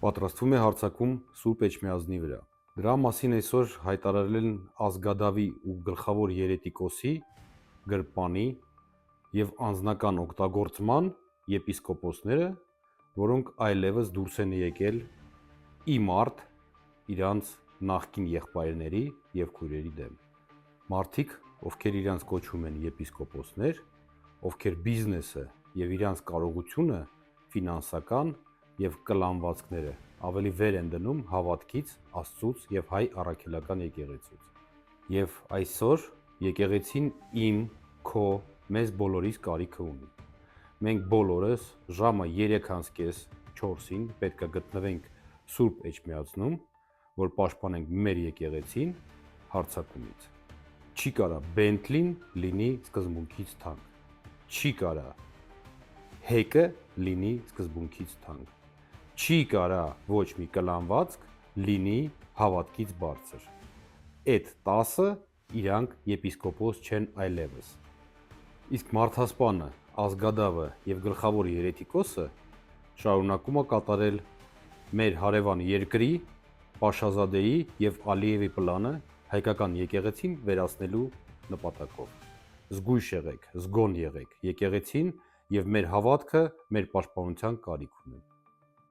պատրաստվում է հարձակում Սուրբ Էջմիածնի վրա։ Դրա մասին այսօր հայտարարել են Ազգադավի ու գլխավոր երետիկոսի, գրպանի եւ անձնական օգտագործման եպիսկոպոսները, որոնք այլևս դուրս են եկել իմարդ իրանց նախկին եղբայրների եւ քույրերի դեմ։ Մարդիկ, ովքեր իրանց կոչում են եպիսկոպոսներ, ովքեր բիզնեսը եւ իրանց կարողությունը ֆինանսական եւ կլանվածքները ավելի վեր են դնում հավատքից, Աստծուց եւ հայ առաքելական եկեղեցուց։ Եվ այսօր եկեղեցին իմ, քո, մեզ բոլորիս կարիքը ունի։ Մենք բոլորս ժամը 3:30-4-ին պետք է գտնվենք Սուրբ Էջմիածնում, որ պաշտպանենք մեր եկեղեցին հարձակումից։ Չի կարա Բենթլին լինի սկզբունքից թանկ։ Չի կարա հեկը լինի սկզբունքից թանկ։ Չի կարա ոչ մի կլանվածք լինի հավատքից բարձր։ Այդ 10-ը իրանք եպիսկոպոս չեն այլևս։ Իսկ մարդասպանը, Ազգադավը եւ գլխավոր երետիկոսը շարունակում է կատարել մեր հարևան երկրի, Պաշազադեի եւ Ալիևի պլանը հայկական եկեղեցին վերացնելու նպատակով։ Զգույշ եղեք, զգոն եղեք, եկեղեցին եւ մեր հավատքը մեր պաշտպանության կարիք ունեն։